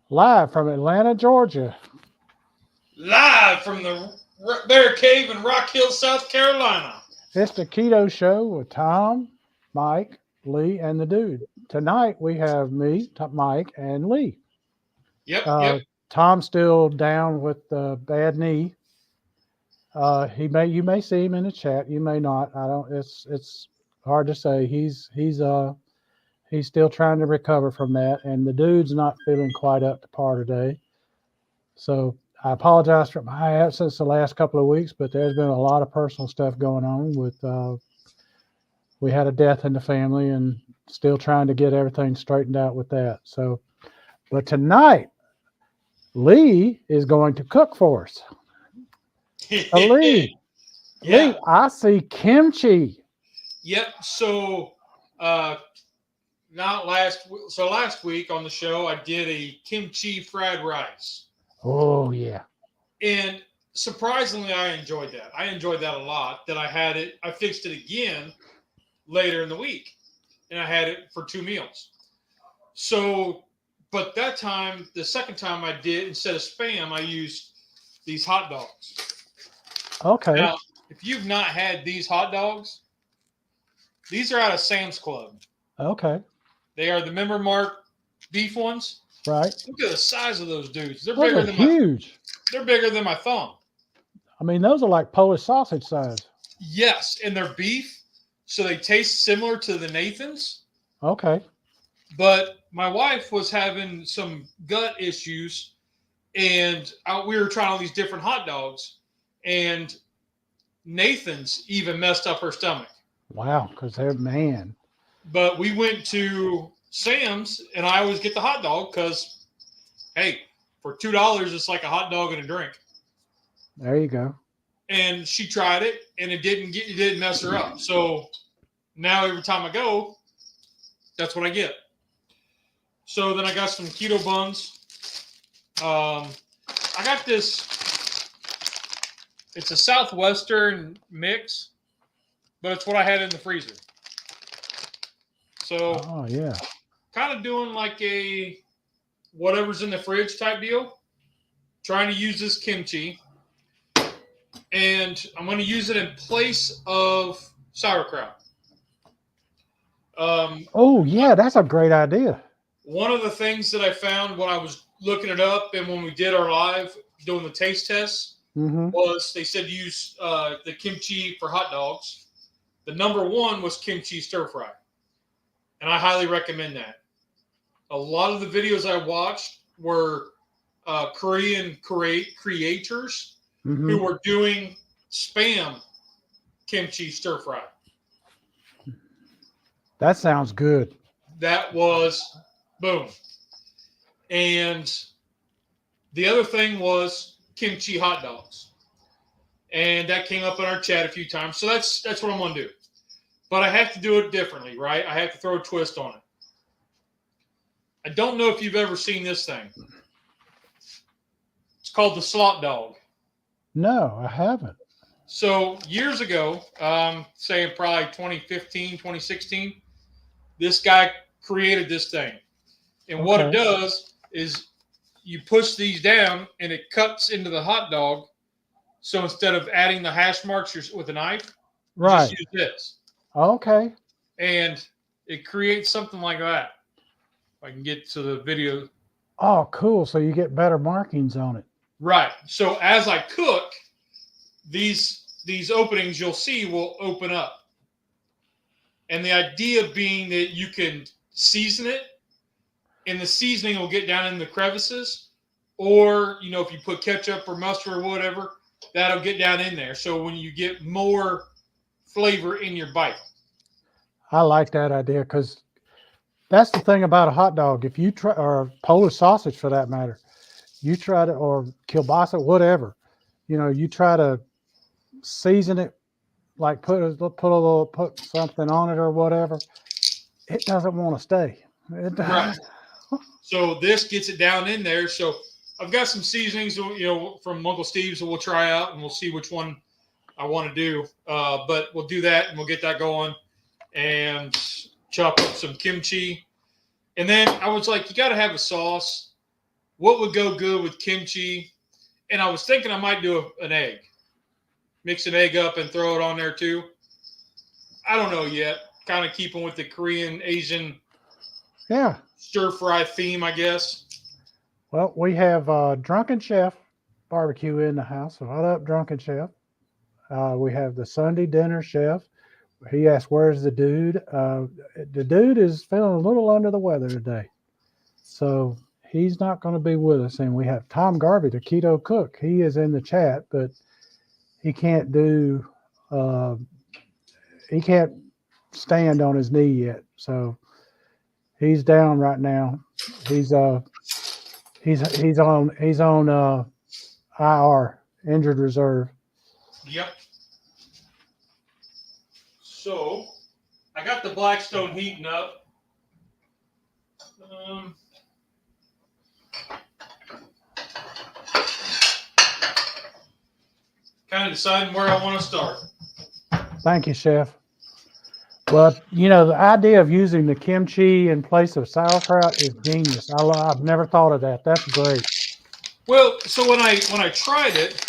Live from Atlanta, Georgia. Live from the Bear Cave in Rock Hill, South Carolina. It's the Keto Show with Tom, Mike, Lee, and the dude. Tonight we have me, Mike, and Lee. Yep, Uh, yep. Tom's still down with the bad knee. You may see him in the chat. You may not. I don't. It's hard to say. He's still trying to recover from that, and the dude's not feeling quite up to par today. So I apologize for my absence the last couple of weeks, but there's been a lot of personal stuff going on with. We had a death in the family, and still trying to get everything straightened out with that. So, but tonight Lee is going to cook for us. Lee, Yeah. I see kimchi. Yep. So, uh, not last. So last week on the show, I did a kimchi fried rice, Oh yeah. and surprisingly, I enjoyed that. I enjoyed that a lot. That I had it. I fixed it again later in the week, and I had it for 2 meals. So, but that time, the second time I did, instead of spam, I used these hot dogs. Okay. Now, if you've not had these hot dogs, these are out of Sam's Club. Okay. They are the member mark beef ones. Right. Look at the size of those dudes. They're Those bigger are than my huge. they're bigger than my thumb. I mean, those are like Polish sausage size. Yes, and they're beef, so they taste similar to the Nathan's. Okay. But my wife was having some gut issues, and we were trying all these different hot dogs, and Nathan's even messed up her stomach. Wow. Because they're man. But we went to Sam's, and I always get the hot dog because, hey, for $2, it's like a hot dog and a drink. There you go. And she tried it, and it didn't mess her up. So now every time I go, that's what I get. So then I got some keto buns. I got this. It's a Southwestern mix, but it's what I had in the freezer. So Oh yeah. kind of doing like a whatever's in the fridge type deal. Trying to use this kimchi, and I'm going to use it in place of sauerkraut. Oh yeah, that's a great idea. One of the things that I found when I was looking it up and when we did our live doing the taste tests Mm-hmm. was they said use the kimchi for hot dogs. The number one was kimchi stir fry, and I highly recommend that. A lot of the videos I watched were Korean creators Mm-hmm. who were doing spam kimchi stir fry. That sounds good. That was boom. And the other thing was kimchi hot dogs. And that came up in our chat a few times. So that's what I'm going to do. But I have to do it differently, right? I have to throw a twist on it. I don't know if you've ever seen this thing. It's called the slot dog. No, I haven't. So years ago, saying probably 2015, 2016, this guy created this thing. And what it Okay. does is you push these down and it cuts into the hot dog. So instead of adding the hash marks with a knife, Right. just use this. Okay. And it creates something like that. If I can get to the video. Oh, cool. So you get better markings on it. Right. So as I cook, these openings you'll see will open up. And the idea being that you can season it, and the seasoning will get down in the crevices, or if you put ketchup or mustard or whatever, that'll get down in there. So when you get more flavor in your bite. I like that idea because that's the thing about a hot dog. If you try, or Polish sausage for that matter, you try to, or kielbasa, whatever, you try to season it, like put something on it or whatever. It doesn't want to stay. Right. So this gets it down in there. So I've got some seasonings, from Uncle Steve's that we'll try out, and we'll see which one I want to do. But we'll do that, and we'll get that going, and chop up some kimchi. And then I was like, you got to have a sauce what would go good with kimchi, and I was thinking I might do an egg, mix an egg up and throw it on there too. I don't know yet. Kind of keeping with the Korean Asian stir fry theme, I guess. Well, we have Drunken Chef barbecue in the house. What up, Drunken Chef? We have the Sunday dinner chef. He asked, "Where's the dude?" The dude is feeling a little under the weather today, so he's not going to be with us. And we have Tom Garvey, the keto cook. He is in the chat, but he can't do. He can't stand on his knee yet, so he's down right now. He's on IR, injured reserve. Yep. So I got the Blackstone heating up. Kind of deciding where I want to start. Thank you, Chef. Well, the idea of using the kimchi in place of sauerkraut is genius. I've never thought of that. That's great. Well, so when I tried it,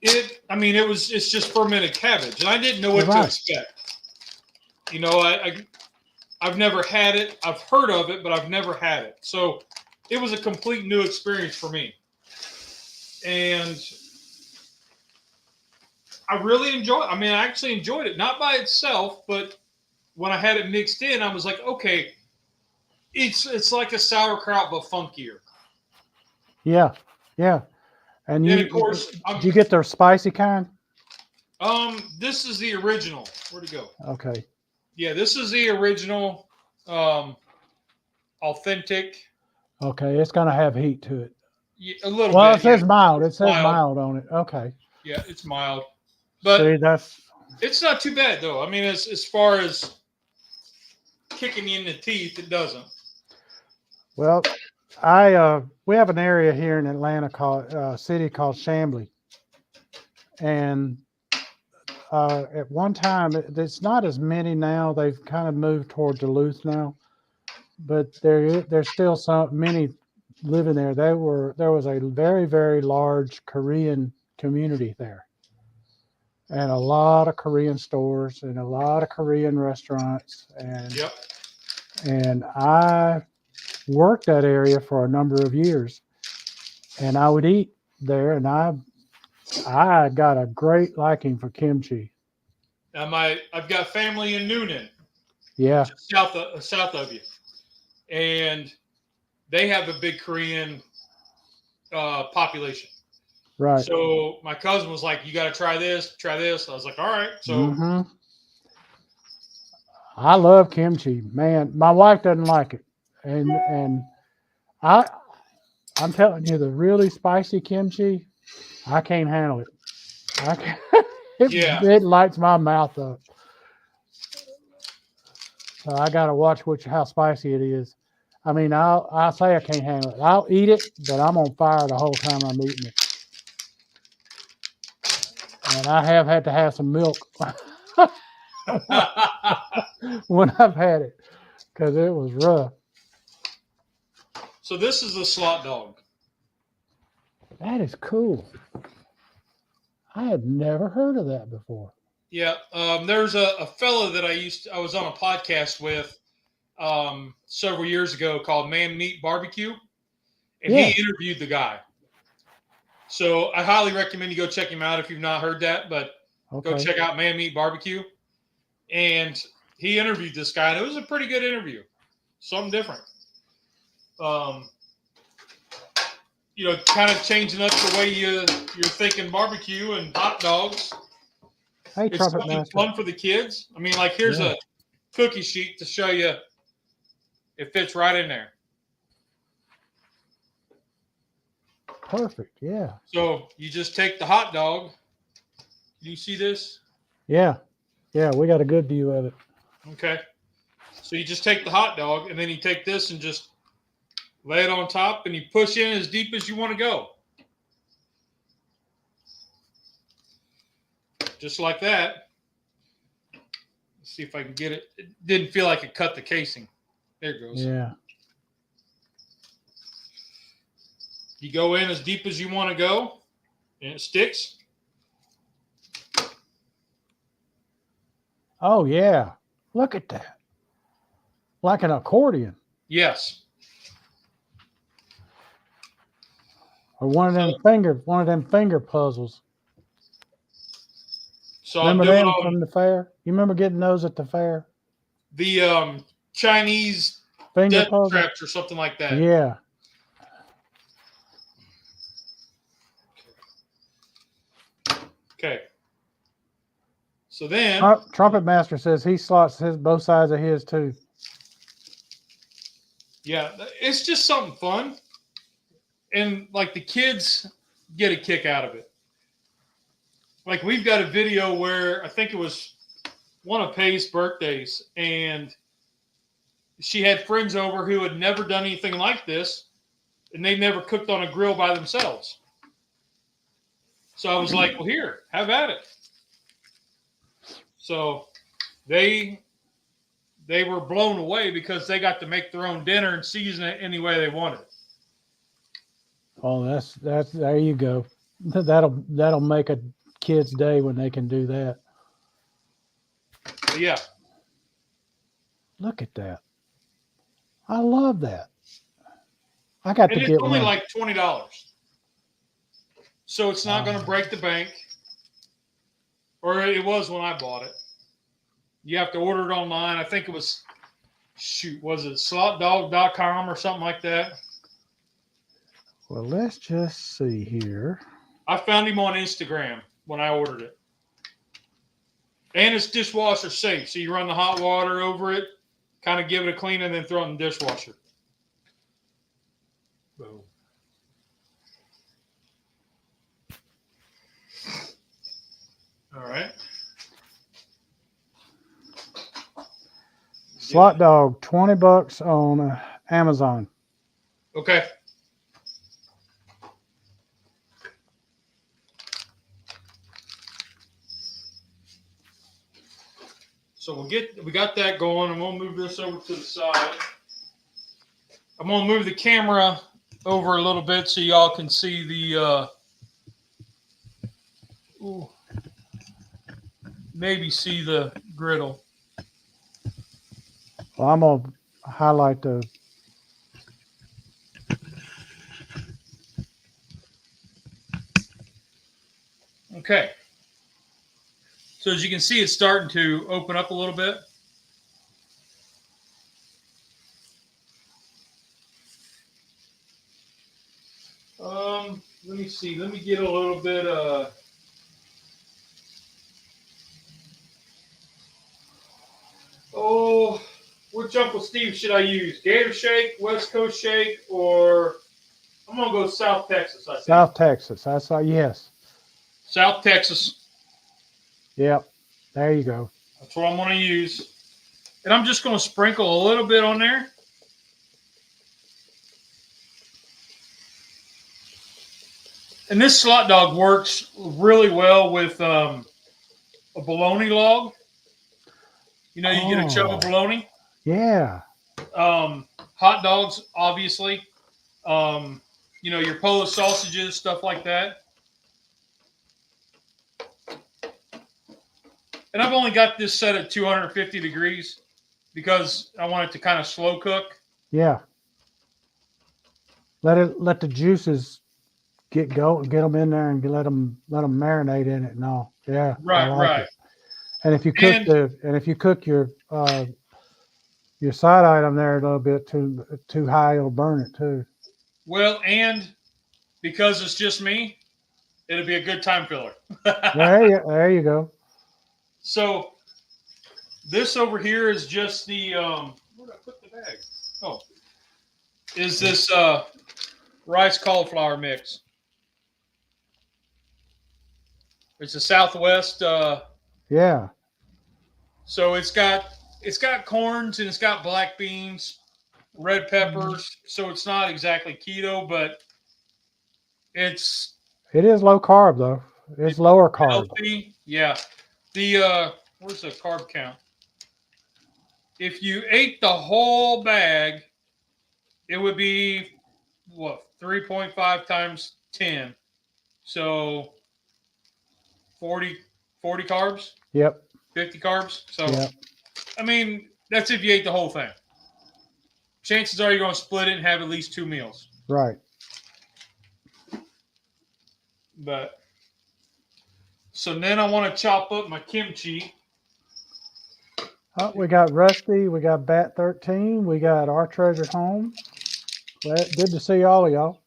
it's just fermented cabbage, and I didn't know what to expect. I've never had it. I've heard of it, but I've never had it. So it was a complete new experience for me, and I really enjoyed. I actually enjoyed it, not by itself, but when I had it mixed in, I was like, okay, it's like a sauerkraut but funkier. Yeah, yeah. And of course, did you get the spicy kind? This is the original. Where'd it go? Okay. Yeah, this is the original, authentic. Okay, it's gonna have heat to it. Yeah, a little bit. Well, it says mild. It says mild on it. Okay. Yeah, it's mild. But it's not too bad though. As far as kicking you in the teeth, it doesn't. Well, we have an area here in Atlanta called city called Chamblee, and at one time it's not as many now. They've kind of moved toward Duluth now, but there's still many living there. There was a very, very large Korean community there, and a lot of Korean stores and a lot of Korean restaurants, and I worked that area for a number of years, and I would eat there, and I got a great liking for kimchi. I've got family in Noonan, south of you, and they have a big Korean population. Right. So my cousin was like, "You got to try this, try this." I was like, "All right." So I love kimchi, man. My wife doesn't like it, and I'm telling you, the really spicy kimchi, I can't handle it. I can't. It lights my mouth up. So I got to watch how spicy it is. I'll say I can't handle it. I'll eat it, but I'm on fire the whole time I'm eating it. And I have had to have some milk when I've had it because it was rough. So this is a slot dog. That is cool. I had never heard of that before. Yeah, there's a fella that I was on a podcast with several years ago called Man Meat Barbecue, and he interviewed the guy. So I highly recommend you go check him out if you've not heard that, but go check out Man Meat Barbecue. And he interviewed this guy, and it was a pretty good interview. Something different. Kind of changing up the way you're thinking barbecue and hot dogs. Hey, it's something fun for the kids. Here's a cookie sheet to show you it fits right in there. Perfect, yeah. So you just take the hot dog. Do you see this? Yeah, we got a good view of it. Okay. So you just take the hot dog, and then you take this and just lay it on top, and you push in as deep as you want to go. Just like that. Let's see if I can get it. It didn't feel like it cut the casing. There it goes. Yeah. You go in as deep as you want to go, and it sticks. Oh, yeah. Look at that. Like an accordion. Yes. Or one of them finger puzzles. So I'll Remember do it them on from the fair? You remember getting those at the fair? the Chinese Finger death puzzle? traps or something like that. Yeah. Okay. So then, Trumpet Master says he slots both sides of his too. yeah, it's just something fun. And like the kids get a kick out of it. Like we've got a video where I think it was one of Pai's birthdays, and she had friends over who had never done anything like this, and they never cooked on a grill by themselves. So I was like, well, here, have at it. So they were blown away because they got to make their own dinner and season it any way they wanted. Oh, that's there you go. That'll make a kid's day when they can do that. But yeah. Look at that. I love that. I got And to it's get only one. like $20. So it's not going to break the bank. Or it was when I bought it. You have to order it online. I think it was, was it slotdog.com or something like that? Well, let's just see here. I found him on Instagram when I ordered it. And it's dishwasher safe. So you run the hot water over it, kind of give it a clean, and then throw it in the dishwasher. Boom. All right. Slot Dog, $20 on Amazon. Okay. So we got that going. I'm gonna move this over to the side. I'm gonna move the camera over a little bit so y'all can see the maybe see the griddle. Well, I'm gonna highlight the. Okay. So as you can see, it's starting to open up a little bit. Let me see. Let me get a little bit. Which Uncle Steve should I use? Gator Shake, West Coast Shake, or I'm gonna go South Texas. I think. South Texas. I saw. Yes. South Texas. Yep. There you go. That's what I'm gonna use, and I'm just gonna sprinkle a little bit on there. And this slot dog works really well with a bologna log. You know, you get a chub of bologna. Yeah. Hot dogs, obviously. You know, your Polish sausages, stuff like that. And I've only got this set at 250 degrees because I want it to kind of slow cook. Yeah. Let the juices get them in there and let them marinate in it and all. Yeah. Right, right. It. And if you cook your side item there a little bit too high, it'll burn it too. Well, and because it's just me, it'll be a good time filler. There you go. So this over here is just the where did I put the bag? Oh, is this rice cauliflower mix? It's a Southwest. Yeah. So it's got corns and it's got black beans, red peppers. So it's not exactly keto, but it is low carb though. It's lower carb. Healthy. Yeah. The where's the carb count? If you ate the whole bag, it would be what, 3.5 times 10. So 40, 40 carbs, Yep. 50 carbs. So, Yep. I mean, that's if you ate the whole thing. Chances are you're going to split it and have at least 2 meals. Right. But, so then I want to chop up my kimchi. Oh, we got Rusty. We got Bat 13. We got Our Treasured Home. Well, good to see all of y'all.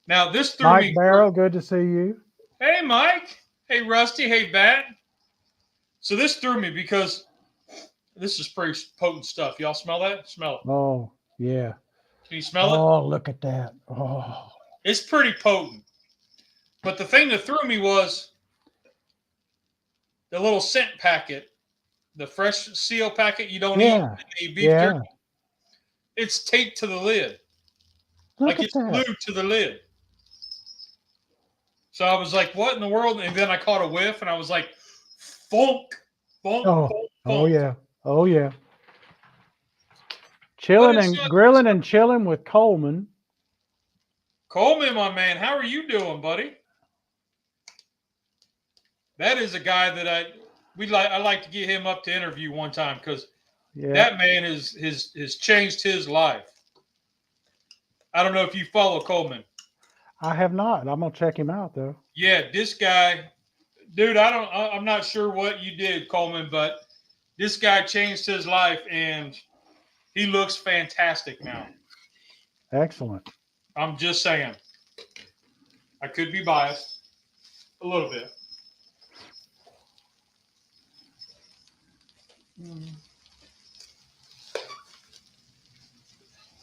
Now, this threw Mike me. Barrow, good to see you. Hey, Mike. Hey, Rusty. Hey, Bat. So this threw me because this is pretty potent stuff. Y'all smell that? Smell it. Oh, yeah. Can you smell it? Oh, look at that. Oh. It's pretty potent. But the thing that threw me was the little scent packet, the fresh seal packet you don't Yeah. eat beef Yeah. jerky. It's taped to the lid. Look Like at it's that. glued to the lid. So I was like, what in the world? And then I caught a whiff and I was like, funk, funk, Oh, funk, oh funk. yeah. Oh, yeah. But Chilling it's and grilling and chilling with Coleman. Coleman, my man, how are you doing, buddy? That is a guy that I like to get him up to interview one time because that man has changed his life. I don't know if you follow Coleman. I have not. I'm gonna check him out though. Yeah, this guy, dude. I'm not sure what you did, Coleman, but this guy changed his life and he looks fantastic now. Excellent. I'm just saying. I could be biased a little bit.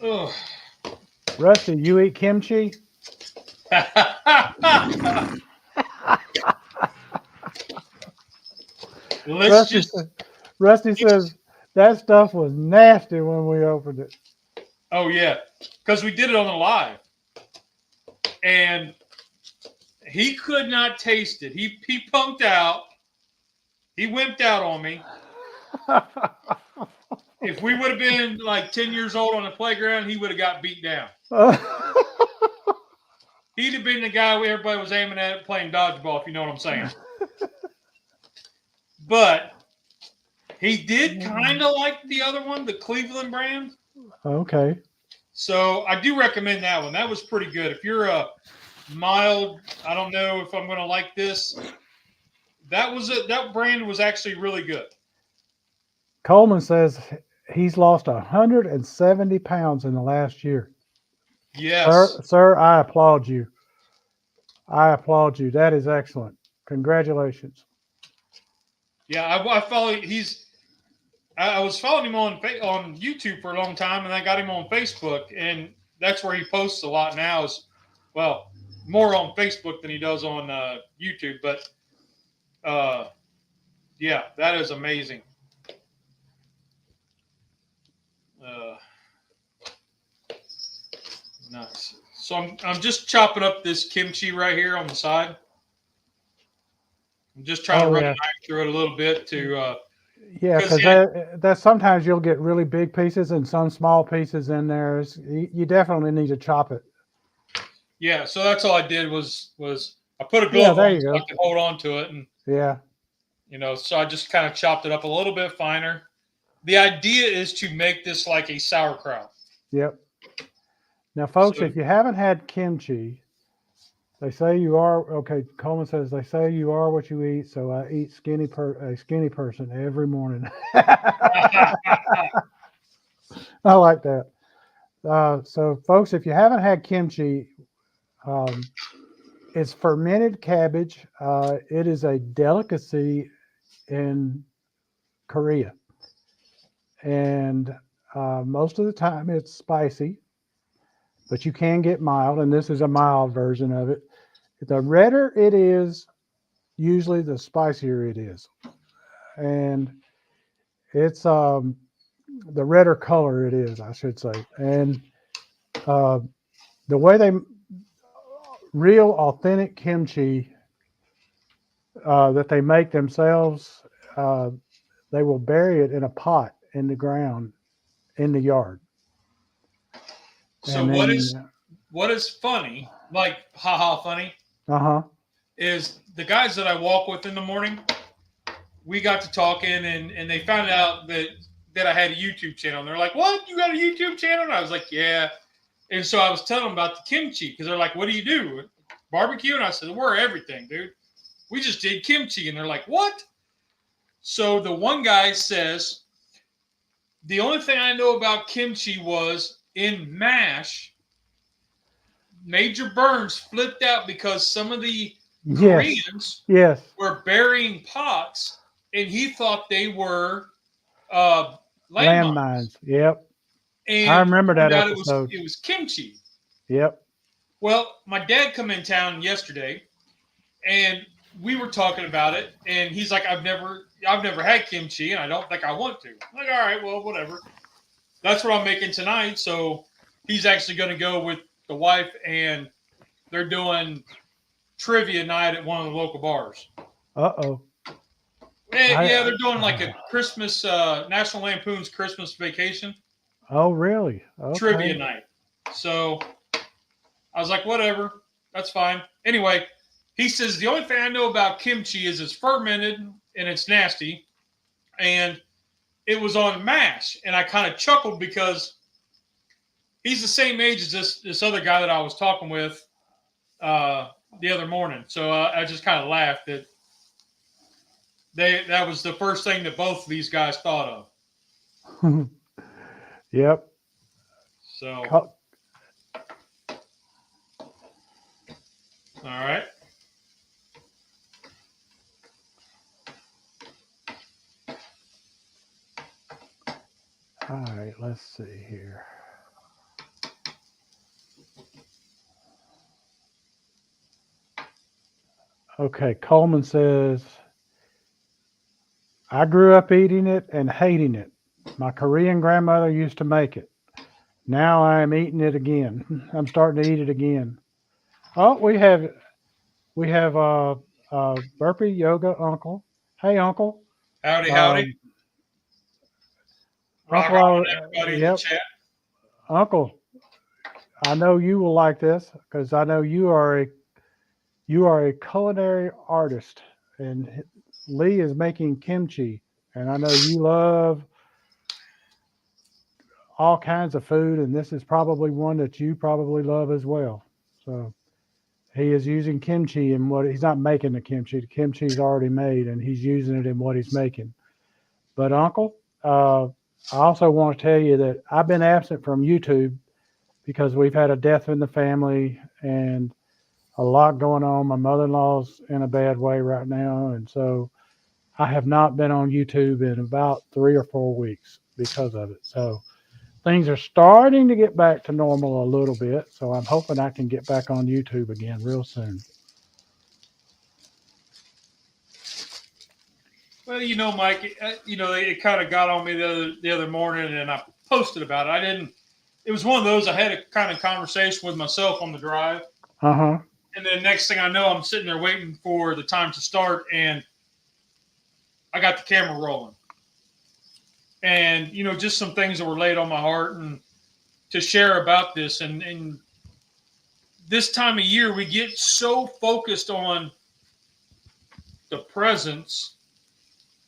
Ugh. Rusty, you eat kimchi? Rusty says that stuff was nasty when we opened it. Oh yeah, because we did it on the live, and he could not taste it. He punked out. He wimped out on me. If we would have been like 10 years old on the playground, he would have got beat down. He'd have been the guy where everybody was aiming at playing dodgeball, if you know what I'm saying. But he did kind of like the other one, the Cleveland brand. Okay. So I do recommend that one. That was pretty good. If you're a mild, I don't know if I'm going to like this. That brand was actually really good. Coleman says he's lost 170 pounds in the last year. Yes. Sir, I applaud you. I applaud you. That is excellent. Congratulations. Yeah, I follow. I was following him on YouTube for a long time, and I got him on Facebook, and that's where he posts a lot now. Is more on Facebook than he does on YouTube. But yeah, that is amazing. Nice. So I'm just chopping up this kimchi right here on the side. I'm just trying to run a knife through it a little bit to. Yeah, because that sometimes you'll get really big pieces and some small pieces in there. You definitely need to chop it. Yeah, so that's all I did was I put a glove on so I could hold on to it, and so I just kind of chopped it up a little bit finer. The idea is to make this like a sauerkraut. Yep. Now, folks, if you haven't had kimchi, they say you are okay. Coleman says they say you are what you eat. So I eat a skinny person every morning. I like that. So, folks, if you haven't had kimchi, it's fermented cabbage. It is a delicacy in Korea, and most of the time it's spicy, but you can get mild, and this is a mild version of it. The redder it is, usually the spicier it is, and it's the redder color it is, I should say. And the way they real authentic kimchi that they make themselves, they will bury it in a pot in the ground in the yard. So what is what is funny, like haha funny, Uh-huh. is the guys that I walk with in the morning. We got to talking, and they found out that I had a YouTube channel. And they're like, "What? You got a YouTube channel?" And I was like, "Yeah." And so I was telling them about the kimchi because they're like, "What do you do? Barbecue?" And I said, "We're everything, dude. We just did kimchi." And they're like, "What?" So the one guy says, "The only thing I know about kimchi was in MASH, Major Burns flipped out because some of the Yes. Koreans Yes. were burying pots, and he thought they were uh, landmines, Landmines. Yep. I and remember turned that out episode. it was kimchi. Yep. Well, my dad come in town yesterday, and we were talking about it, and he's like, I've never had kimchi, and I don't think I want to." I'm like, all right, well, whatever. That's what I'm making tonight. So he's actually going to go with the wife, and they're doing trivia night at one of the local bars. Uh-oh. Yeah, I they're doing like a Christmas National Lampoon's Christmas Vacation Oh, really? trivia Okay. night. So I was like, whatever, that's fine. Anyway, he says the only thing I know about kimchi is it's fermented and it's nasty, and it was on MASH, and I kind of chuckled because he's the same age as this other guy that I was talking with the other morning. So I just kind of laughed that that was the first thing that both of these guys thought of. Yep. So Co- all right. All right, let's see here. Okay, Coleman says, I grew up eating it and hating it. My Korean grandmother used to make it. Now I am eating it again. I'm starting to eat it again. Oh, we have Burpee Yoga Uncle. Hey, Uncle. Howdy, howdy. Um, Rock Uncle, on, everybody in the yep, chat. Uncle. I know you will like this because I know you are a culinary artist, and Lee is making kimchi, and I know you love all kinds of food, and this is probably one that you probably love as well. So he is using kimchi in what he's not making the kimchi. The kimchi is already made, and he's using it in what he's making. But Uncle, I also want to tell you that I've been absent from YouTube because we've had a death in the family and a lot going on. My mother-in-law's in a bad way right now, and so I have not been on YouTube in about 3 or 4 weeks because of it. So things are starting to get back to normal a little bit. So I'm hoping I can get back on YouTube again real soon. Well, Mike, it kind of got on me the other morning, and I posted about it. I didn't. It was one of those I had a kind of conversation with myself on the drive, Uh huh. and then next thing I know, I'm sitting there waiting for the time to start, and I got the camera rolling, and just some things that were laid on my heart and to share about this, and this time of year we get so focused on the presence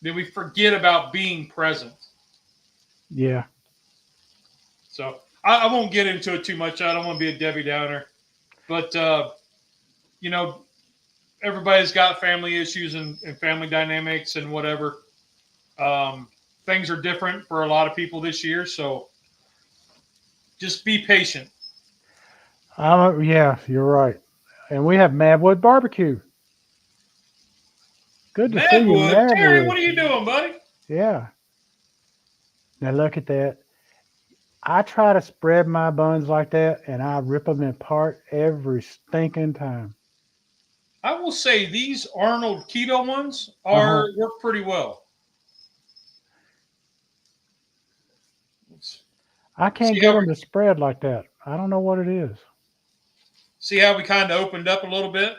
that we forget about being present. Yeah. So I won't get into it too much. I don't want to be a Debbie Downer, but you know, everybody's got family issues and family dynamics and whatever. Things are different for a lot of people this year, so just be patient. Yeah, you're right. And we have Madwood Barbecue. Good to see you, Madwood, Terry, Madwood. what are you doing, buddy? Yeah. Now look at that. I try to spread my buns like that, and I rip them apart every stinking time. I will say these Arnold Keto ones Uh are huh. work pretty well. Let's I can't see get how we them to spread like that. I don't know what it is. see how we kind of opened up a little bit.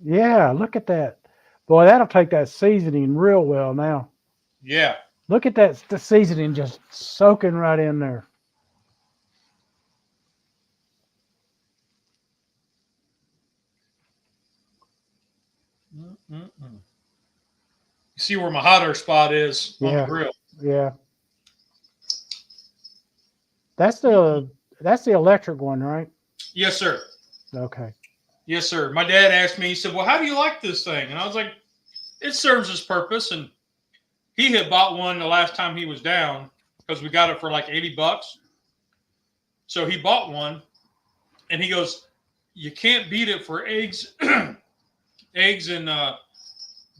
Yeah, look at that. Boy, that'll take that seasoning real well now. Yeah. Look at that the seasoning just soaking right in there. You see where my hotter spot is on the grill. Yeah. That's the electric one, right? Yes, sir. Okay. Yes, sir. My dad asked me, he said, well, how do you like this thing? And I was like, it serves its purpose. And he had bought one the last time he was down because we got it for like $80. So he bought one and he goes, you can't beat it for eggs, eggs and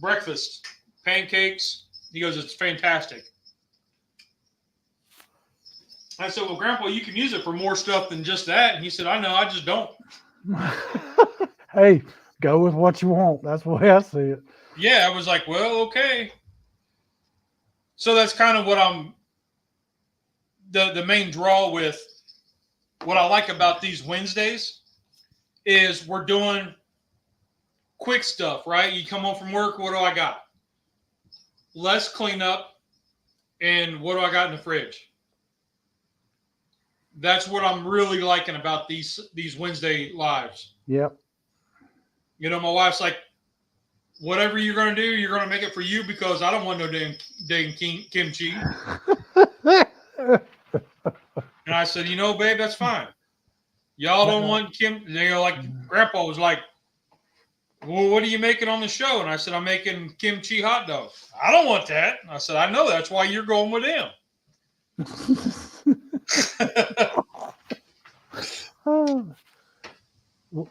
breakfast, pancakes. He goes, it's fantastic. I said, well, Grandpa, you can use it for more stuff than just that. And he said, I know, I just don't. Hey, go with what you want. That's the way I see it. Yeah, I was like, well, okay. So that's kind of what I'm, the main draw with what I like about these Wednesdays is we're doing quick stuff, right? You come home from work, what do I got? Less cleanup, and what do I got in the fridge? That's what I'm really liking about these Wednesday lives. Yep. You know, my wife's like, whatever you're going to do, you're going to make it for you because I don't want no dang kimchi. And I said, you know, babe, that's fine. Y'all don't want like Grandpa was like, well, what are you making on the show? And I said, I'm making kimchi hot dogs. I don't want that. I said, I know, that's why you're going with him.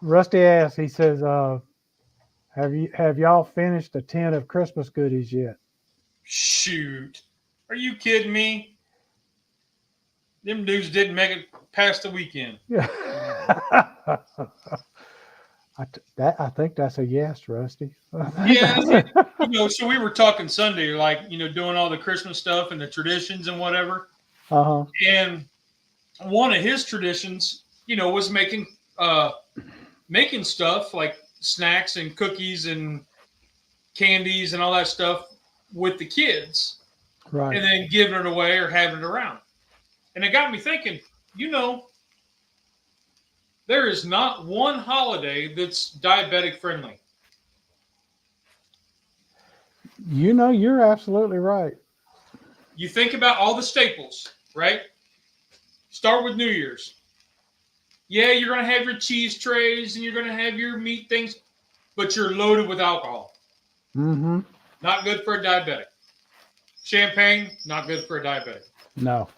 Rusty asks, he says, have y'all finished a tin of Christmas goodies yet? Shoot. Are you kidding me? Them dudes didn't make it past the weekend. Yeah. I think that's a yes, Rusty. Yeah, you know, so we were talking Sunday, like, you know, doing all the Christmas stuff and the traditions and whatever. Uh-huh. And one of his traditions, you know, was making stuff like snacks and cookies and candies and all that stuff with the kids. Right. And then giving it away or having it around. And it got me thinking, you know, there is not one holiday that's diabetic friendly. You know, you're absolutely right. You think about all the staples, right? Start with New Year's. Yeah, you're going to have your cheese trays and you're going to have your meat things, but you're loaded with alcohol. Mm-hmm. Not good for a diabetic. Champagne, not good for a diabetic. No.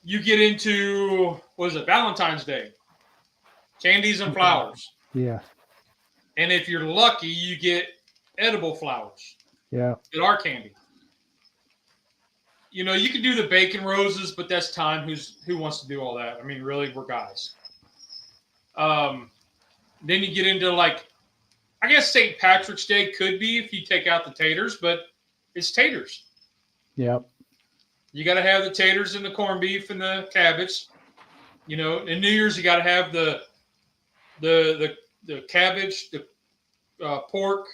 You get into, what is it, Valentine's Day. Candies and flowers. Yeah. And if you're lucky, you get edible flowers. Yeah. That are candy. You know, you can do the bacon roses, but that's time. Who wants to do all that? I mean, really, we're guys. Then you get into, like, I guess St. Patrick's Day could be if you take out the taters, but it's taters. Yep. You got to have the taters and the corned beef and the cabbage. You know, in New Year's you got to have the cabbage, the pork.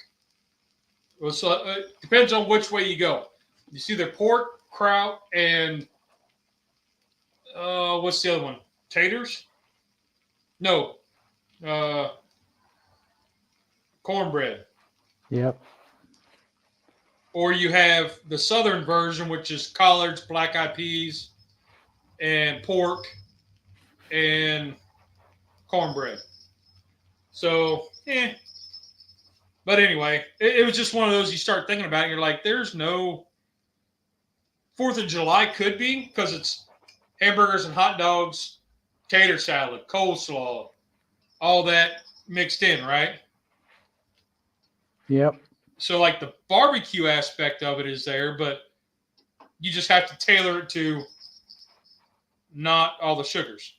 Well, so it depends on which way you go. You see the pork, kraut, and what's the other one? Taters? No. Cornbread. Yep. Or you have the southern version, which is collards, black-eyed peas, and pork, and cornbread. So, But anyway, it was just one of those you start thinking about it, you're like, there's no 4th of July could be, because it's hamburgers and hot dogs, tater salad, coleslaw, all that mixed in, right? Yep. So, like, the barbecue aspect of it is there, but you just have to tailor it to not all the sugars.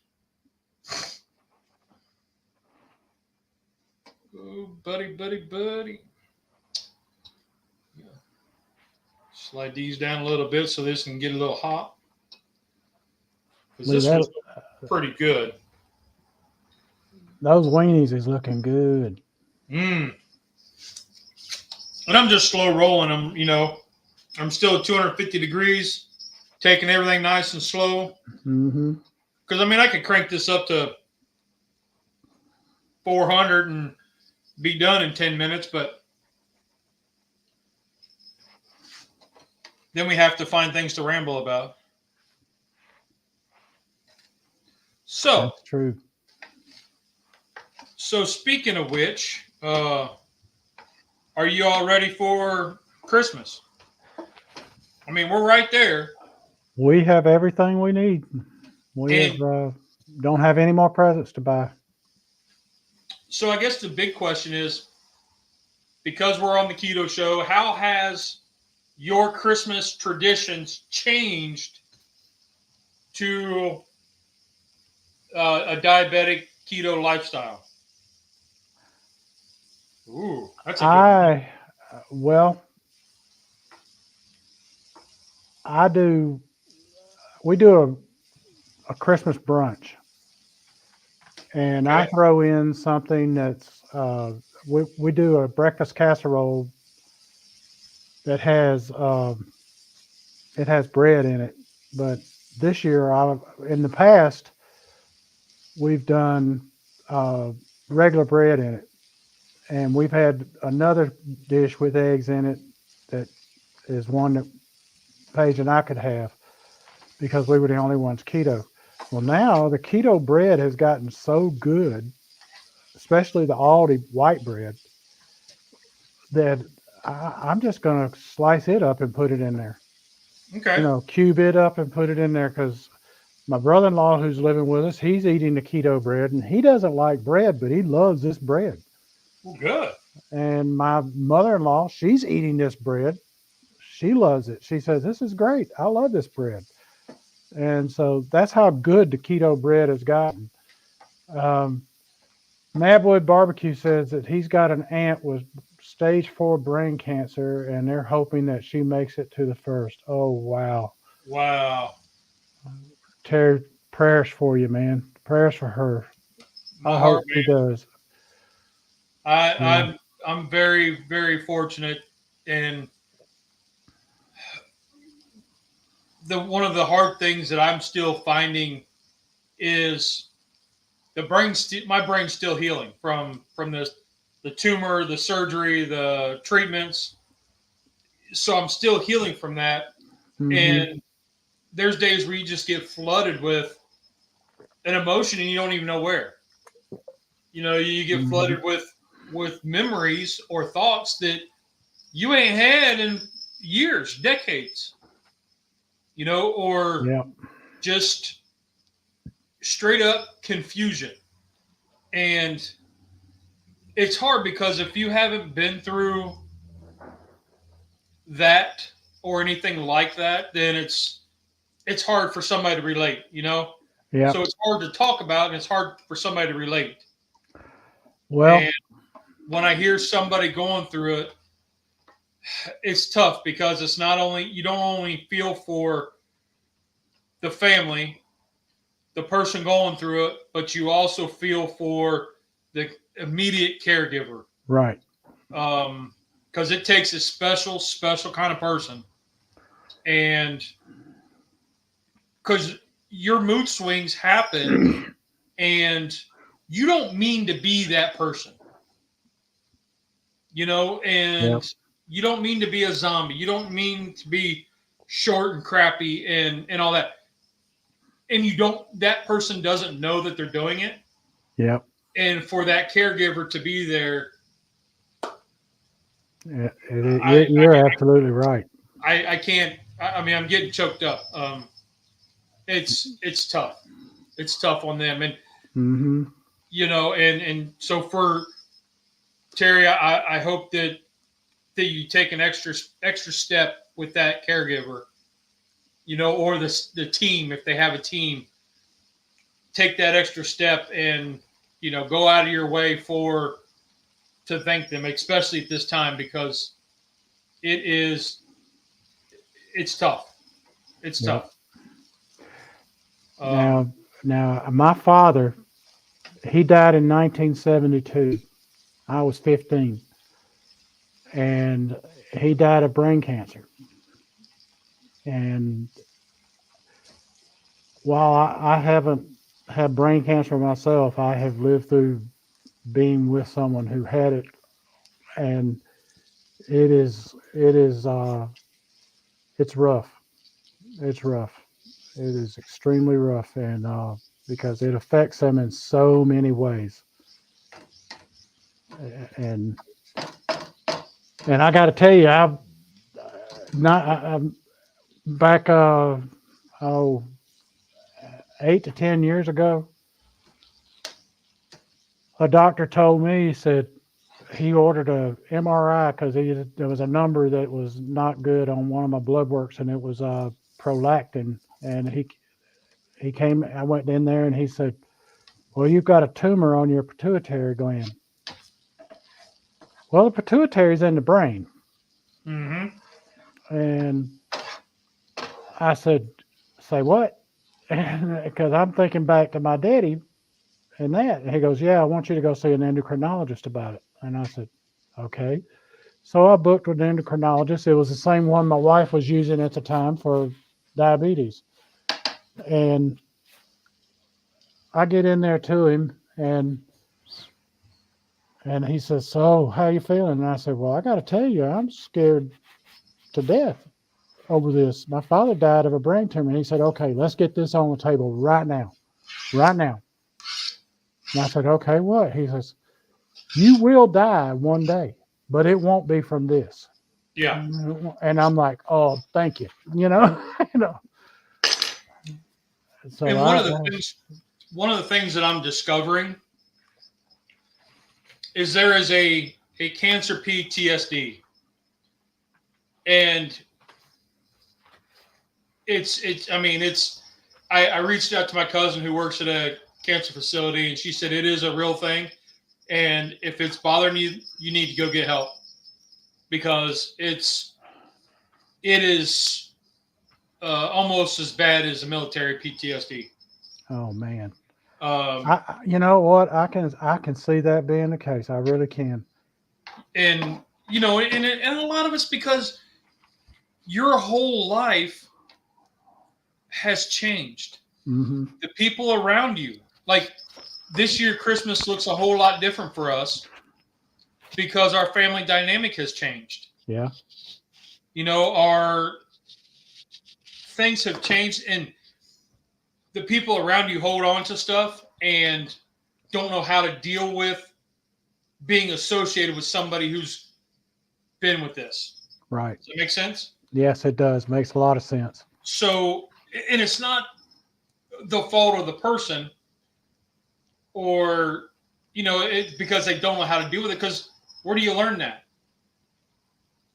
Oh, buddy. Yeah. Slide these down a little bit so this can get a little hot. Because this one's pretty good. Those weenies is looking good. And I'm just slow rolling them, you know. I'm still at 250 degrees, taking everything nice and slow. Mm-hmm. Because, I mean, I could crank this up to 400 and be done in 10 minutes, but then we have to find things to ramble about. So, That's true. so speaking of which, are you all ready for Christmas? I mean, we're right there, We have everything we need. We have and don't have any more presents to buy. so I guess the big question is, because we're on the keto show, how has your Christmas traditions changed to a diabetic keto lifestyle? Ooh, that's a good one. I well, I do. We do a Christmas brunch, and I Okay. throw in something that's we do a breakfast casserole that has it has bread in it. But this year, in the past, we've done uh, regular bread in it, and we've had another dish with eggs in it that is one that Paige and I could have because we were the only ones keto. Well, now the keto bread has gotten so good, especially the Aldi white bread, that I'm just going to slice it up and put it in there. Okay. Cube it up and put it in there because my brother-in-law who's living with us, he's eating the keto bread and he doesn't like bread, but he loves this bread. Well, good. And my mother-in-law, she's eating this bread. She loves it. She says, "This is great. I love this bread." And so that's how good the keto bread has gotten. Um, Madwood Barbecue says that he's got an aunt with stage 4 brain cancer, and they're hoping that she makes it to the first. Oh wow! Wow. Terry, prayers for you, man. Prayers for her. My I heart, hope she does. I, Yeah, I'm very, very fortunate, and the one of the hard things that I'm still finding is my brain's still healing from the tumor, the surgery, the treatments. So I'm still healing from that, hmm, and there's days where you just get flooded with an emotion and you don't even know where. You get hmm, flooded with memories or thoughts that you ain't had in years, decades. Or yeah, just straight up confusion. And it's hard because if you haven't been through that or anything like that, then it's hard for somebody to relate. yeah. So it's hard to talk about and it's hard for somebody to relate. Well, And when I hear somebody going through it, it's tough because it's not only you don't only feel for the family, the person going through it, but you also feel for the immediate caregiver. right. Because it takes a special, special kind of person. And because your mood swings happen and you don't mean to be that person, Yeah, and you don't mean to be a zombie. You don't mean to be short and crappy and all that. And that person doesn't know that they're doing it. yeah. And for that caregiver to be there, You're absolutely right. I can't, I mean, I'm getting choked up. It's tough. It's tough on them. And, Hmm. and so for Terry, I hope that you take an extra step with that caregiver, or the team if they have a team. Take that extra step and go out of your way to thank them, especially at this time because it is it's tough. It's Yeah. tough. Um, Now, my father, he died in 1972. I was 15, and he died of brain cancer. And while I haven't had brain cancer myself, I have lived through being with someone who had it, and it is it's rough. It's rough. It is extremely rough, and because it affects them in so many ways. And I got to tell you, I'm back oh 8 to 10 years ago. A doctor told me, he said he ordered a MRI because there was a number that was not good on one of my blood works, and it was prolactin. And he came. I went in there, and he said, "Well, you've got a tumor on your pituitary gland." Well, the pituitary's in the brain, Mm-hmm. and I said, "Say what?" Because I'm thinking back to my daddy and that. And he goes, "Yeah, I want you to go see an endocrinologist about it." And I said, "Okay." So I booked with an endocrinologist. It was the same one my wife was using at the time for diabetes. And I get in there to him, and he says, "So how you feeling?" And I said, "Well, I got to tell you, I'm scared to death over this. My father died of a brain tumor." And he said, "Okay, let's get this on the table right now. Right now." And I said, "Okay, what?" He says, "You will die one day, but it won't be from this." Yeah. And I'm like, "Oh, thank you." You know, you know. So And one of the things that I'm discovering is there is a cancer PTSD, and it's. I mean, it's. I reached out to my cousin who works at a cancer facility, and she said it is a real thing, and if it's bothering you, you need to go get help because it is almost as bad as a military PTSD. oh man, Um, you know what? I can see that being the case. I really can. and you know, and a lot of it's because your whole life has changed. Hmm. The people around you, like this year, Christmas looks a whole lot different for us because our family dynamic has changed. Yeah. You know, our things have changed, and the people around you hold on to stuff and don't know how to deal with being associated with somebody who's been with this. Right. Does that make sense? Yes, it does. Makes a lot of sense. So, and it's not the fault of the person or, you know, it's because they don't know how to deal with it. Because where do you learn that?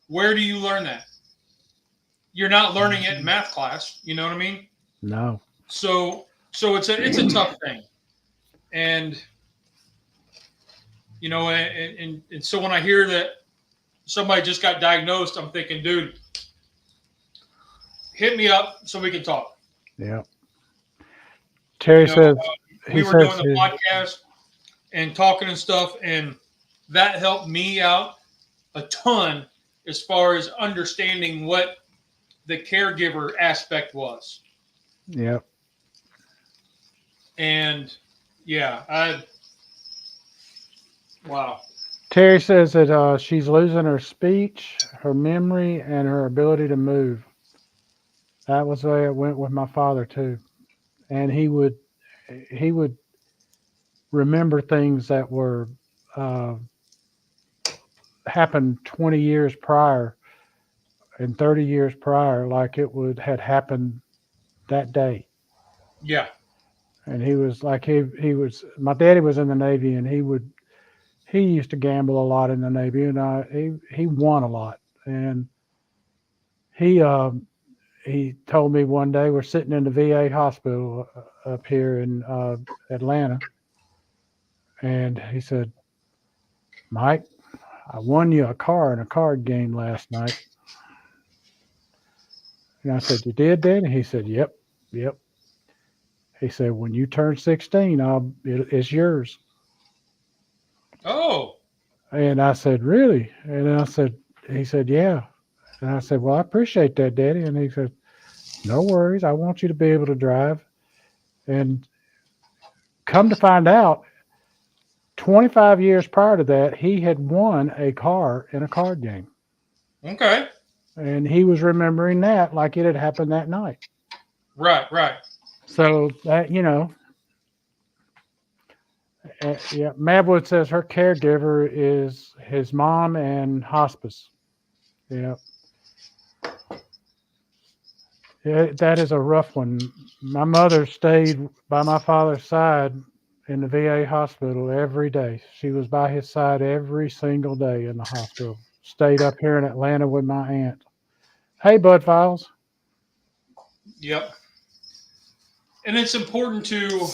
Where do you learn that? You're not learning it in math class. You know what I mean? No. So it's a tough thing, and you know, and so when I hear that somebody just got diagnosed, I'm thinking, dude, hit me up so we can talk. Yeah. Terry You know, says we he were doing says the podcast and talking and stuff, and that helped me out a ton as far as understanding what the caregiver aspect was. yeah. And yeah, wow. Terry says that she's losing her speech, her memory, and her ability to move. That was the way it went with my father too. And he would remember things that were uh, happened 20 years prior and 30 years prior, like it would had happened that day. Yeah. And he was like he was my daddy was in the Navy, and he used to gamble a lot in the Navy, and he won a lot. And he he told me one day we're sitting in the VA hospital up here in Atlanta, and he said, "Mike, I won you a car in a card game last night." And I said, "You did, Dad?" And he said, "Yep, yep." He said, "When you turn 16, it's yours." Oh, And I said, "Really?" And I said, he said, "Yeah." And I said, "Well, I appreciate that, Daddy." And he said, "No worries. I want you to be able to drive." And come to find out, 25 years prior to that, he had won a car in a card game. okay. And he was remembering that like it had happened that night. Right, right. So that, yeah, Mabwood says her caregiver is his mom and hospice. Yeah. That is a rough one. My mother stayed by my father's side in the VA hospital every day. She was by his side every single day in the hospital. Stayed up here in Atlanta with my aunt. Hey, Bud Files. Yep. And it's important to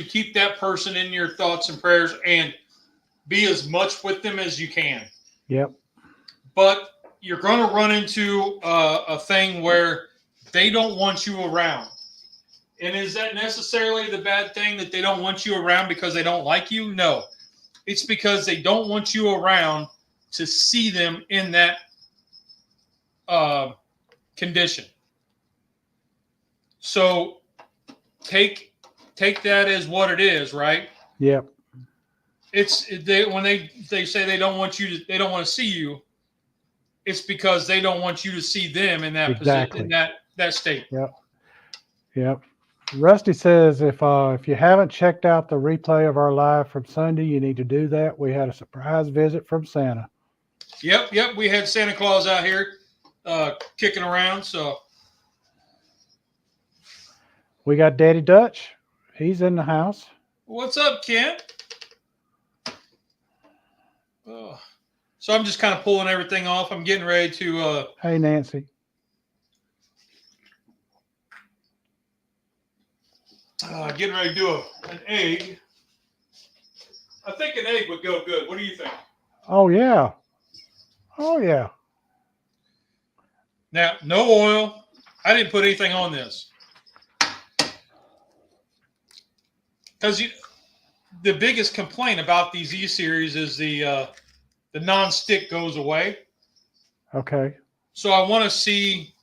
keep that person in your thoughts and prayers and be as much with them as you can. Yep. But you're going to run into a thing where they don't want you around. And is that necessarily the bad thing that they don't want you around because they don't like you? No. It's because they don't want you around to see them in that condition. So take that as what it is, right? Yep. When they say they don't want to see you, it's because they don't want you to see them in that position, in that state. Yep. Yep. Rusty says if you haven't checked out the replay of our live from Sunday, you need to do that. We had a surprise visit from Santa. Yep. We had Santa Claus out here kicking around. So we got Daddy Dutch. He's in the house. What's up, Kent? Oh. So I'm just kind of pulling everything off. I'm getting ready to. Hey, Nancy. Getting ready to do an egg. I think an egg would go good. What do you think? Oh, yeah. Oh, yeah. Now, no oil. I didn't put anything on this. Because the biggest complaint about these E-Series is the non-stick goes away. Okay. So I want to see,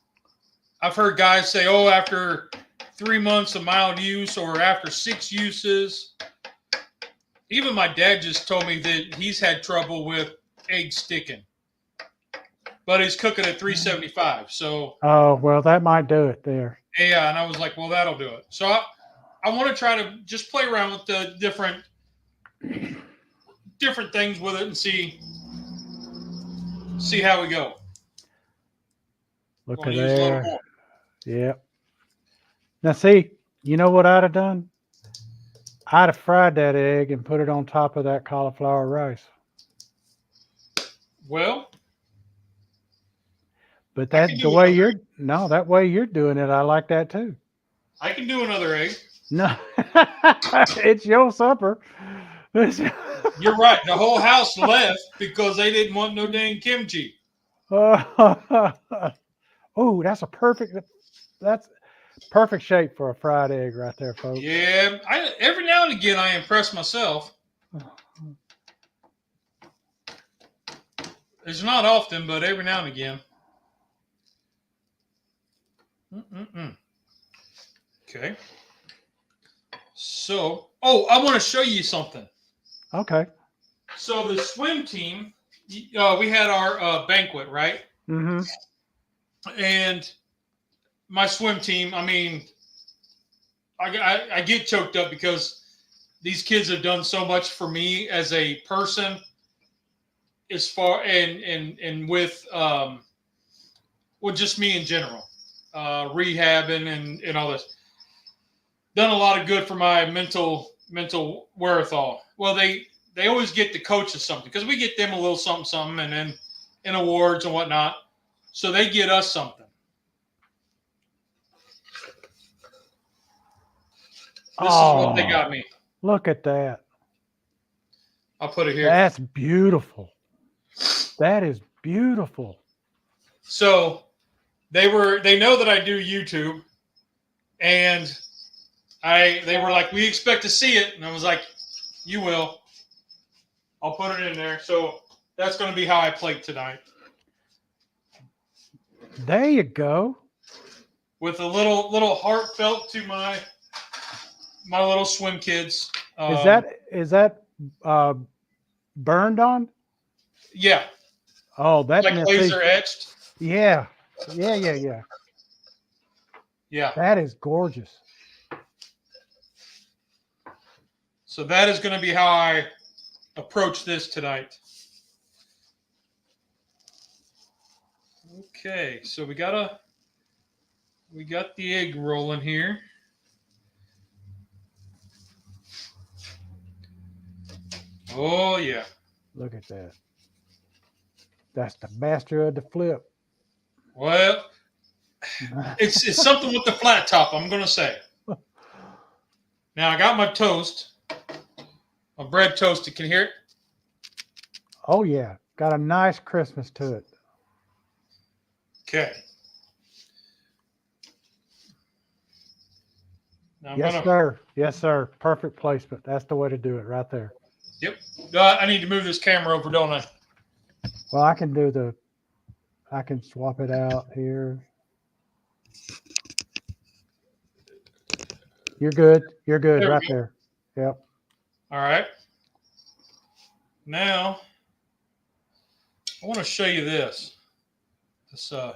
I've heard guys say, oh, after 3 months of mild use or after 6 uses. Even my dad just told me that he's had trouble with eggs sticking. But he's cooking at 375. So. Oh, well, that might do it there. Yeah, and I was like, well, that'll do it. So I want to try to just play around with the different things with it and see how we go. Look at there. Yep. Now, see, you know what I'd have done? I'd have fried that egg and put it on top of that cauliflower rice. Well, but that's the way that way you're doing it. I like that too. I can do another egg. No, it's your supper. You're right. The whole house left because they didn't want no dang kimchi. Oh, that's perfect shape for a fried egg right there, folks. Yeah, every now and again I impress myself. It's not often, but every now and again. Okay. So, I want to show you something. Okay. So the swim team, we had our banquet, right? Mm-hmm. And my swim team, I mean, I get choked up because these kids have done so much for me as a person, as far and with just me in general, rehabbing and all this. Done a lot of good for my mental wherewithal. Well, they always get to coach us something because we get them a little something, and then in awards and whatnot. So they get us something. This is what they got me. Look at that. I'll put it here. That's beautiful. That is beautiful. So they know that I do YouTube, and they were like, we expect to see it. And I was like, you will. I'll put it in there. So that's going to be how I plate tonight. There you go. With a little heartfelt to my little swim kids. Is that burned on? Yeah. Oh, that like laser etched. Yeah. Yeah. That is gorgeous. So that is going to be how I approach this tonight. Okay, so we got the egg rolling here. Oh yeah. Look at that. That's the master of the flip. Well, it's something with the flat top, I'm going to say. Now I got my toast. My bread toasted. Can you hear it? Oh yeah. Got a nice Christmas to it. Okay. Now Yes, sir. Yes, sir. Perfect placement. That's the way to do it right there. Yep. I need to move this camera over, don't I? Well, I can swap it out here. You're good. You're good right there. Yep. All right. Now, I want to show you this. A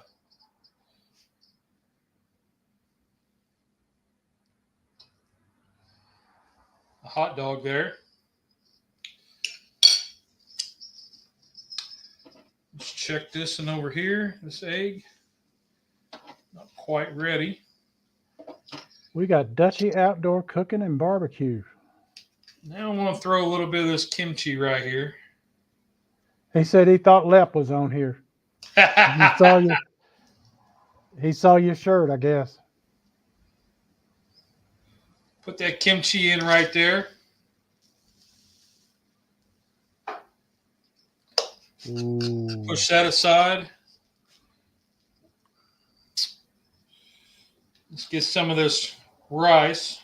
hot dog there. Let's check this one over here. This egg. Not quite ready. We got Dutchy outdoor cooking and barbecue. Now I want to throw a little bit of this kimchi right here. He said he thought Lep was on here. He saw your shirt, I guess. Put that kimchi in right there. Ooh. Push that aside. Let's get some of this rice.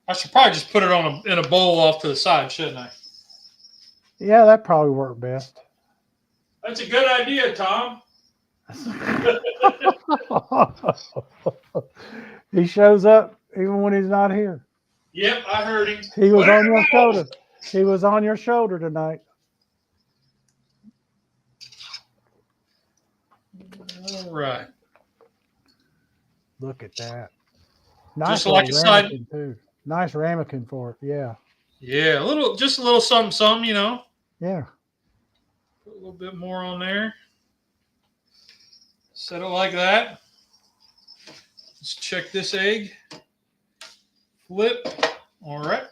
I should probably just put it in a bowl off to the side, shouldn't I? Yeah, that probably worked best. That's a good idea, Tom. He shows up even when he's not here. Yep, I heard him. He was on your shoulder. He was on your shoulder tonight. All right. Look at that. Nice just like a side too. Nice ramekin for it. Yeah. Yeah, just a little something, you know. Yeah. Put a little bit more on there. Set it like that. Let's check this egg. Flip. All right.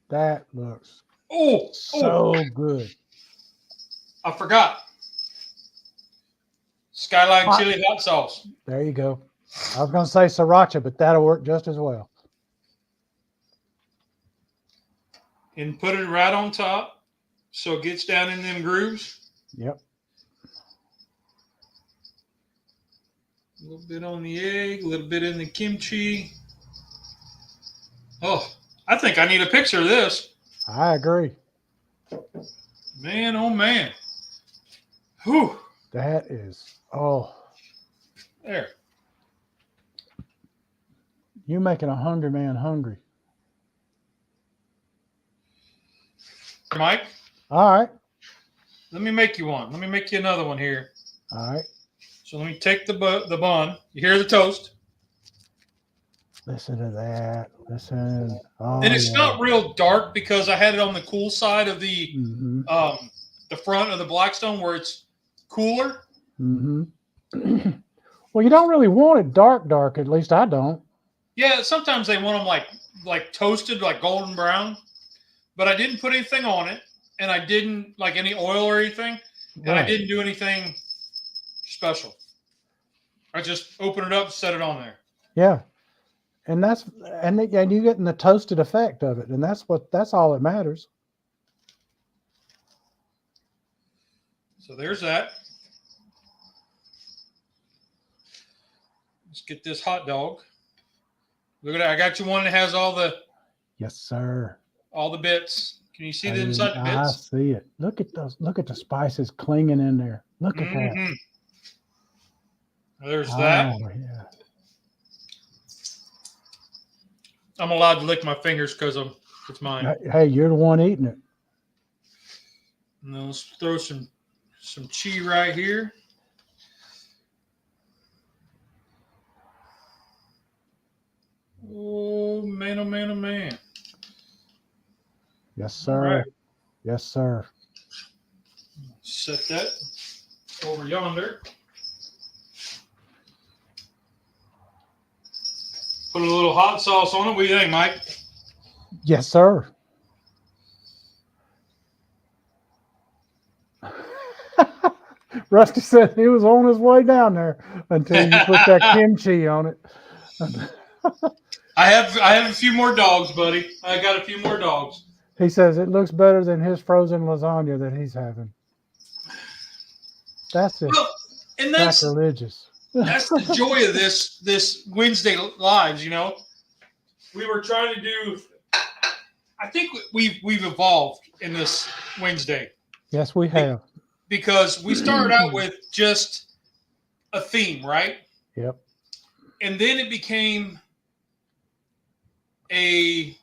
That looks so good. I forgot. Skyline chili hot sauce. There you go. I was going to say sriracha, but that'll work just as well. And put it right on top so it gets down in them grooves. Yep. A little bit on the egg, a little bit in the kimchi. Oh, I think I need a picture of this. I agree. Man, oh man. Whew. That is, There. You making a hungry man hungry. Mike? All right. Let me make you one. Let me make you another one here. All right. So let me take the bun. You hear the toast? Listen to that. Listen. Oh, and it's not real dark because I had it on the cool side of the front of the Blackstone where it's cooler. Mm-hmm. Well, you don't really want it dark. At least I don't. Yeah, sometimes they want them like toasted, like golden brown. But I didn't put anything on it, and I didn't like any oil or anything, and I didn't do anything special. I just open it up, set it on there. Yeah, and you're getting the toasted effect of it, and that's all that matters. So there's that. Let's get this hot dog. Look at that! I got you one that has all the. Yes, sir. All the bits. Can you see the inside the bits? I see it. Look at those. Look at the spices clinging in there. Look at that. There's that. Yeah. I'm allowed to lick my fingers because I'm It's mine. Hey, you're the one eating it. And then let's throw some cheese right here. Oh man, oh man, oh man. Yes, sir. Right. Yes, sir. Set that over yonder. Put a little hot sauce on it. What do you think, Mike? Yes, sir. Rusty said he was on his way down there until you put that kimchi on it. I have a few more dogs, buddy. I got a few more dogs. He says it looks better than his frozen lasagna that he's having. That's it. Well, and that's Sacrilegious. the joy of this Wednesday lives. You know, we were trying to do. I think we've evolved in this Wednesday. Yes, we have. Because we started out with just a theme, right? Yep. And then it became a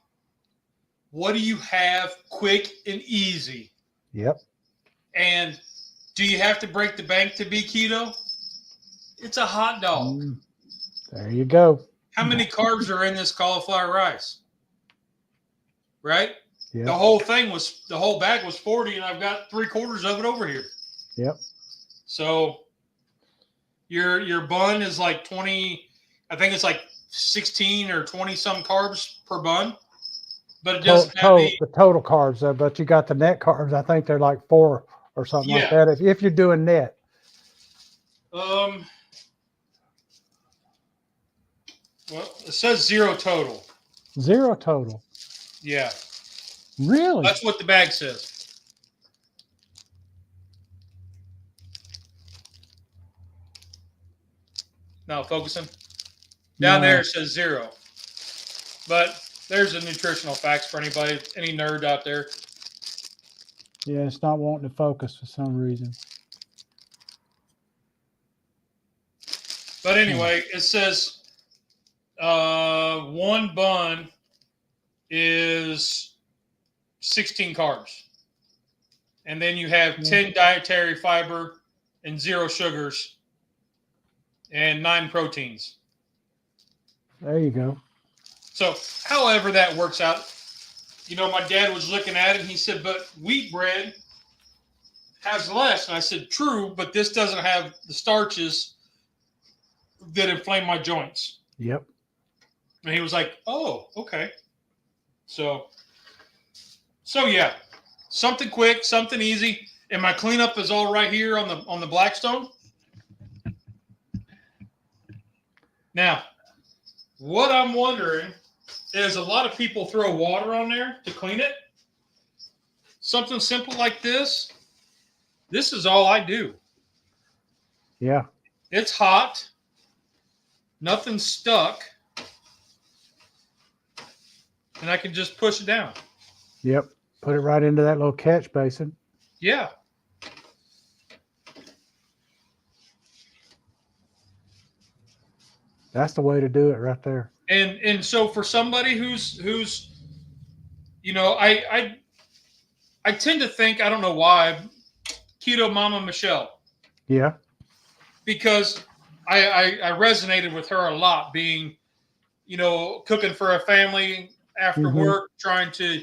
what do you have quick and easy? Yep. And do you have to break the bank to be keto? It's a hot dog. There you go. How many carbs are in this cauliflower rice? Right? Yep. The whole bag was 40, and I've got 3/4 of it over here. Yep. So your bun is like 20. I think it's like 16 or 20 some carbs per bun, but it doesn't have the total carbs, but you got the net carbs. I think they're like 4 or something like that. If you're doing net. Well, it says 0 total. 0 total. Yeah. Really? That's what the bag says. Now focusing. Down there it says 0. But there's a nutritional facts for anybody, any nerd out there. Yeah, it's not wanting to focus for some reason. But anyway, it says one bun is 16 carbs. And then you have 10 dietary fiber and 0 sugars and 9 proteins. There you go. So however that works out, you know, my dad was looking at it and he said, but wheat bread has less. And I said, true, but this doesn't have the starches that inflame my joints. Yep. And he was like, oh, okay. So yeah, something quick, something easy. And my cleanup is all right here on the Blackstone. Now, what I'm wondering is a lot of people throw water on there to clean it. Something simple like this. This is all I do. Yeah. It's hot. Nothing's stuck. And I can just push it down. Yep. Put it right into that little catch basin. Yeah. That's the way to do it right there. And so for somebody who's you know, I tend to think, I don't know why, Keto Mama Michelle. Yeah. Because I resonated with her a lot, being, you know, cooking for a family after work, trying to,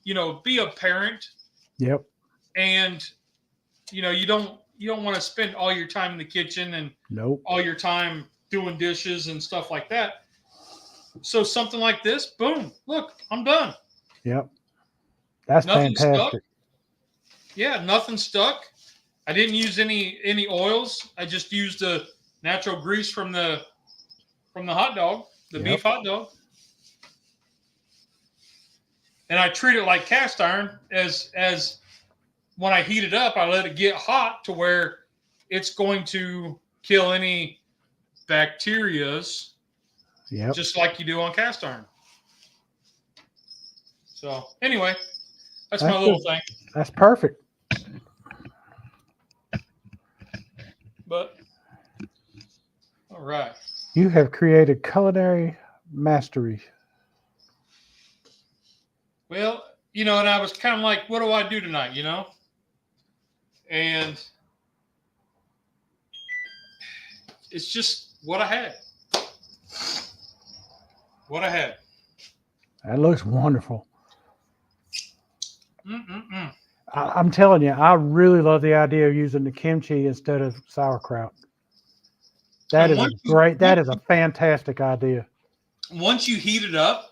you know, be a parent. Yep. And, you know, you don't want to spend all your time in the kitchen and all your time doing dishes and stuff like that. So something like this, boom, look, I'm done. Yep. That's nothing fantastic. Stuck. Yeah, nothing stuck. I didn't use any oils. I just used the natural grease from the hot dog, the beef hot dog. And I treat it like cast iron, as when I heat it up, I let it get hot to where it's going to kill any bacterias, just like you do on cast iron. So anyway, that's my little thing. That's perfect. But all right. You have created culinary mastery. Well, and I was kind of like, what do I do tonight, And it's just what I had. What I had. That looks wonderful. Mm-mm-mm. I'm telling you, I really love the idea of using the kimchi instead of sauerkraut. That And is a great, that is a fantastic idea. once you heat it up,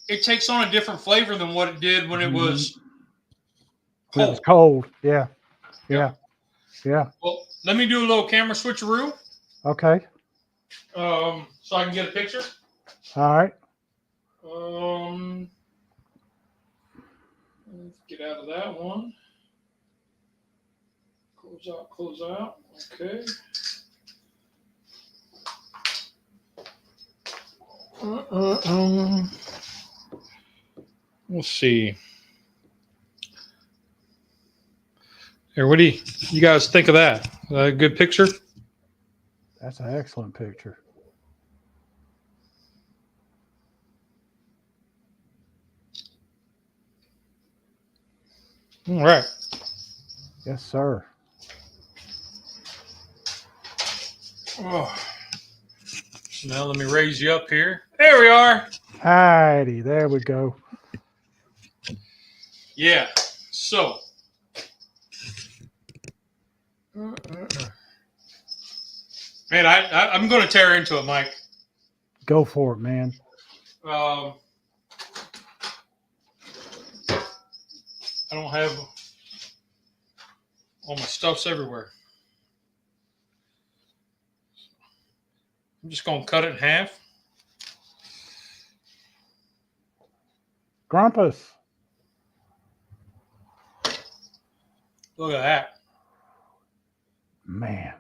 it takes on a different flavor than what it did when it was When it was cold. cold. Yeah. Yeah. Yep. Yeah. Well, let me do a little camera switcheroo, Okay. so I can get a picture. All right. Let's get out of that one. Close out. Okay. Let's see. Here, what do you guys think of that? A good picture? That's an excellent picture. All right. Yes, sir. Oh. So now let me raise you up here. There we are. Alrighty, there we go. Yeah. So. Man, I'm going to tear into it, Mike. Go for it, man. I don't have all my stuffs everywhere. I'm just going to cut it in half. Grumpus. Look at that. Man.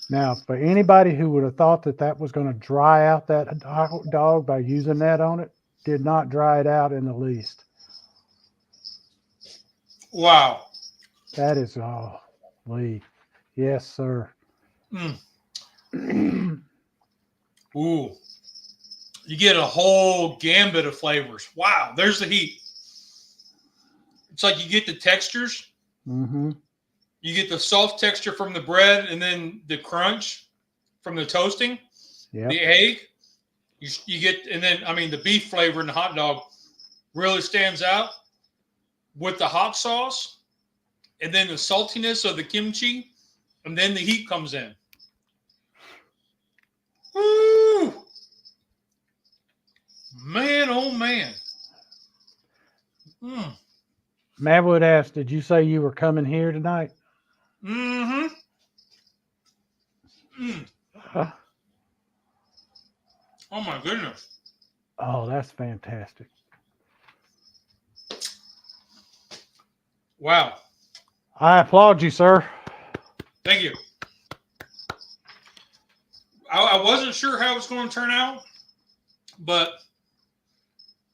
Now, for anybody who would have thought that that was going to dry out that dog by using that on it, did not dry it out in the least. Wow. That is, oh, Lee. Yes, sir. Ooh. You get a whole gambit of flavors. Wow. There's the heat. It's like you get the textures. Mm-hmm. You get the soft texture from the bread and then the crunch from the toasting. Yep. The egg. You get, and then, I mean, the beef flavor in the hot dog really stands out with the hot sauce and then the saltiness of the kimchi, and then the heat comes in. Woo! Man, oh man. Matt would ask, did you say you were coming here tonight? Mm-hmm. Huh? Oh my goodness. Oh, that's fantastic. Wow. I applaud you, sir. Thank you. I wasn't sure how it was going to turn out, but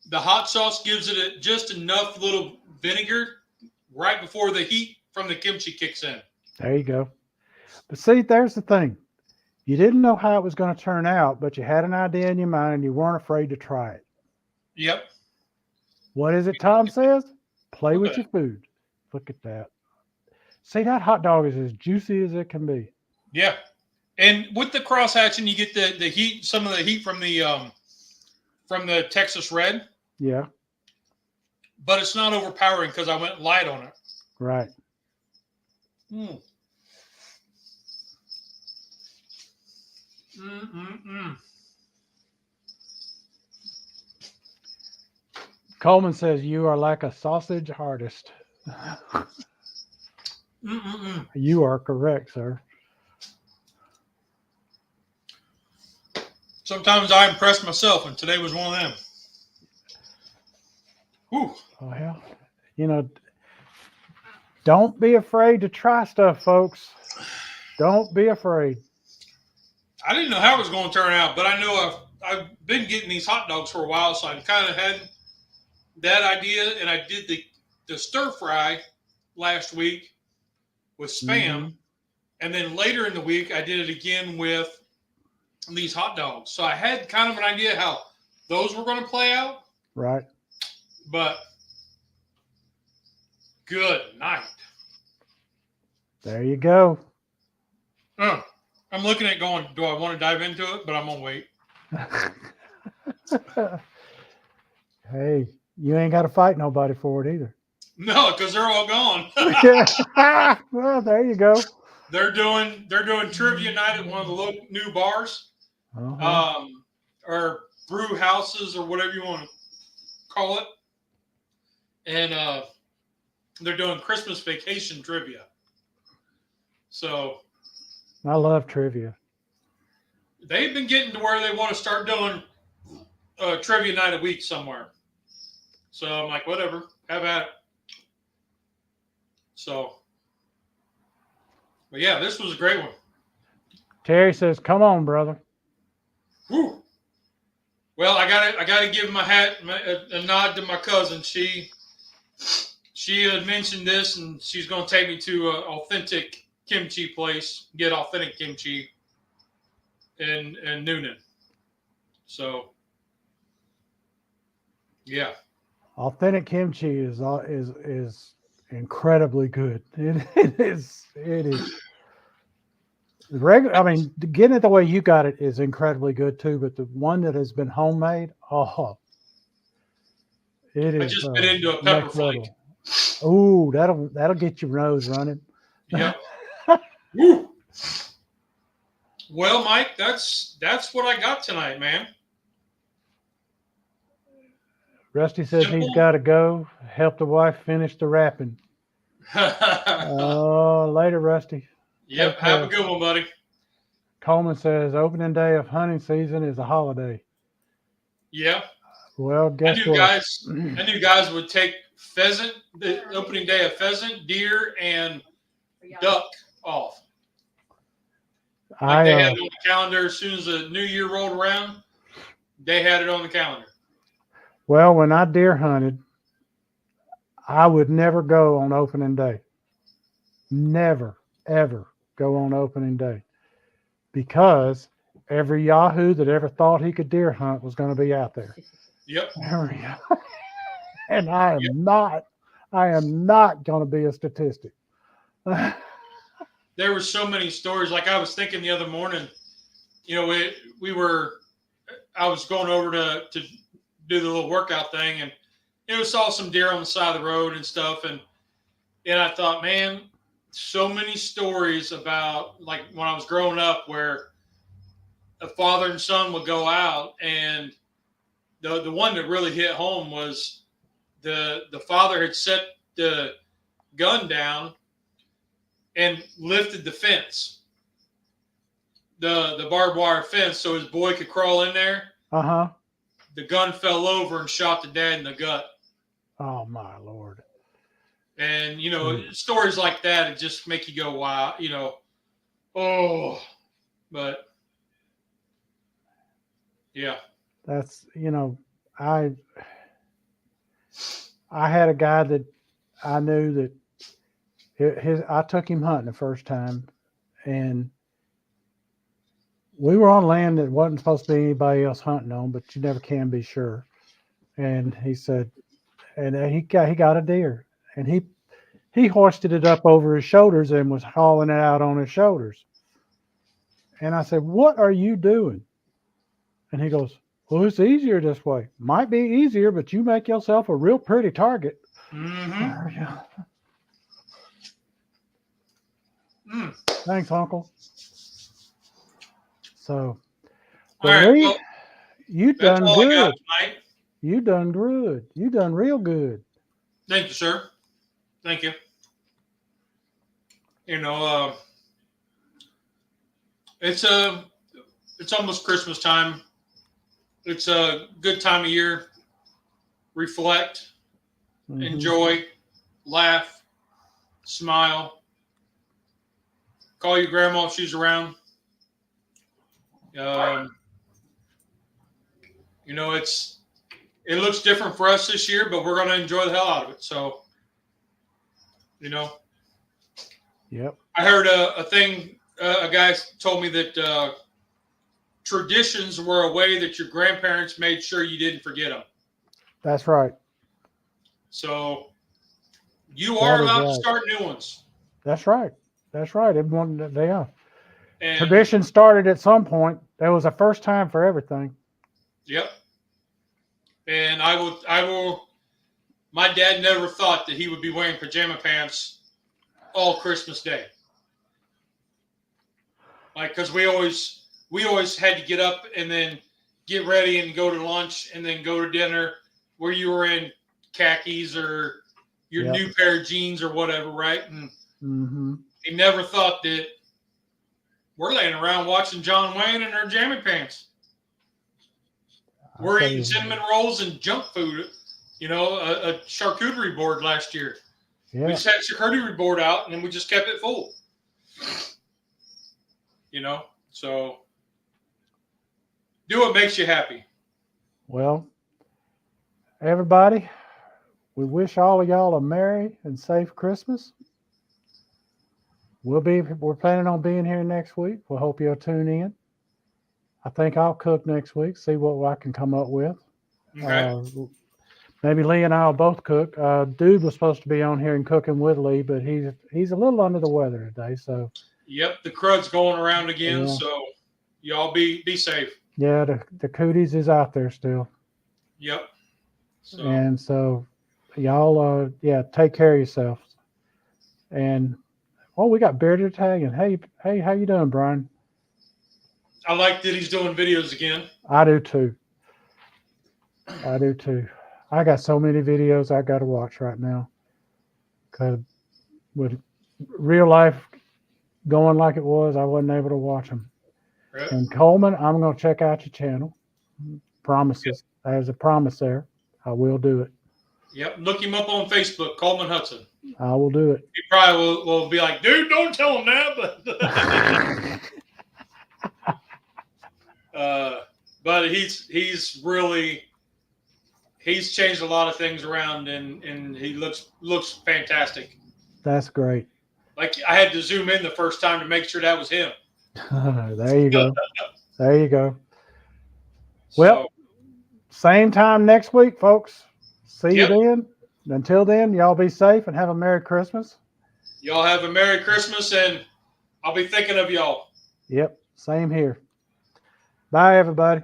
the hot sauce gives it just enough little vinegar right before the heat from the kimchi kicks in. There you go. But see, there's the thing. You didn't know how it was going to turn out, but you had an idea in your mind and you weren't afraid to try it. Yep. What is it Tom says? Play with your food. Look at that. See, that hot dog is as juicy as it can be. Yeah. And with the cross hatching, you get the heat, some of the heat from the Texas red. Yeah. But it's not overpowering because I went light on it. Right. Coleman says you are like a sausage artist. You are correct, sir. Sometimes I impress myself, and today was one of them. Whew. Well, you know, don't be afraid to try stuff, folks. Don't be afraid. I didn't know how it was going to turn out, but I know I've been getting these hot dogs for a while, so I kind of had that idea, and I did the stir fry last week with Spam, and then later in the week I did it again with these hot dogs. So I had kind of an idea how those were going to play out. Right. But good night. There you go. Oh, I'm looking at going, do I want to dive into it? But I'm going to wait. Hey, you ain't got to fight nobody for it either. No, because they're all gone. Yeah. Well, there you go. They're doing trivia night at one of the local new bars, Uh-huh. or brew houses or whatever you want to call it, and they're doing Christmas vacation trivia. So I love trivia. they've been getting to where they want to start doing a trivia night a week somewhere. So I'm like, whatever, have at it. So, but yeah, this was a great one. Terry says, "Come on, brother." Whew. Well, I gotta give a nod to my cousin. She had mentioned this, and she's gonna take me to an authentic kimchi place, get authentic kimchi in Noonan. So, yeah. Authentic kimchi is incredibly good. It is. Regular. I mean, getting it the way you got it is incredibly good too. But the one that has been homemade, it I is just bit into a pepper next flake. level. Ooh, that'll get your nose running. Yep. Woo. Well, Mike, that's what I got tonight, man. Rusty says Simple. he's got to go help the wife finish the wrapping. Oh, later, Rusty. Yep. Have a good one, buddy. Coleman says opening day of hunting season is a holiday. Yeah. Well, guess what? I knew guys would take pheasant, the opening day of pheasant, deer, and duck off. Like they had it on the calendar as soon as the new year rolled around. They had it on the calendar. Well, when I deer hunted, I would never go on opening day. Never, ever go on opening day. Because every Yahoo that ever thought he could deer hunt was going to be out there. Yep. And I am not going to be a statistic. There were so many stories. Like I was thinking the other morning, you know, I was going over to do the little workout thing, and saw some deer on the side of the road and stuff, and I thought, man, so many stories about like when I was growing up where a father and son would go out, and the one that really hit home was the father had set the gun down and lifted the fence, the barbed wire fence, so his boy could crawl in there. Uh-huh. The gun fell over and shot the dad in the gut. Oh my Lord. And stories like that, it just make you go, wow, oh, but yeah. That's, I had a guy that I knew that I took him hunting the first time, and we were on land that wasn't supposed to be anybody else hunting on, but you never can be sure. And he said, and he got a deer, and he hoisted it up over his shoulders and was hauling it out on his shoulders. And I said, "What are you doing?" And he goes, "Well, it's easier this way." Might be easier, but you make yourself a real pretty target. Mm-hmm. Thanks, Uncle. So, well, you that's done all good. I got tonight. You done good. You done real good. Thank you, sir. Thank you. It's almost Christmas time. It's a good time of year. Reflect, enjoy, laugh, smile. Call your grandma if she's around. It looks different for us this year, but we're going to enjoy the hell out of it. So, Yep. I heard a thing. A guy told me that traditions were a way that your grandparents made sure you didn't forget them. That's right. So you That are is allowed to right. start new ones. That's right. That's right. Everyone, they are. And Tradition started at some point. There was a first time for everything. yep. And I will. My dad never thought that he would be wearing pajama pants all Christmas Day. Like, because we always had to get up and then get ready and go to lunch and then go to dinner, where you were in khakis or your Yep. new pair of jeans or whatever, right? And Mm-hmm. he never thought that we're laying around watching John Wayne in our jammy pants. We're eating cinnamon rolls and junk food. You know, a charcuterie board last year. Yeah. We just had a charcuterie board out, and then we just kept it full. You know, so do what makes you happy. Well, everybody, we wish all of y'all a merry and safe Christmas. We're planning on being here next week. We hope you'll tune in. I think I'll cook next week, see what I can come up with. Okay. Maybe Lee and I will both cook. Dude was supposed to be on here and cooking with Lee, but he's a little under the weather today. So Yep, the crud's going around again. Yeah. So y'all be safe. yeah, the cooties is out there still. Yep. So, And so y'all, take care of yourselves. And we got Bearded Italian. Hey, how you doing, Brian? I like that he's doing videos again. I do too. I got so many videos I got to watch right now. Because with real life going like it was, I wasn't able to watch them. Right. And Coleman, I'm going to check out your channel. Promises. Yep. There's a promise there. I will do it. Yep. Look him up on Facebook, Coleman Hudson. I will do it. He probably will be like, dude, don't tell him that. But he's changed a lot of things around, and he looks fantastic. That's great. Like, I had to zoom in the first time to make sure that was him. There you go. There you go. Well, same time next week, folks. See you then. Until then, y'all be safe and have a Merry Christmas. Y'all have a Merry Christmas, and I'll be thinking of y'all. Yep, same here. Bye, everybody.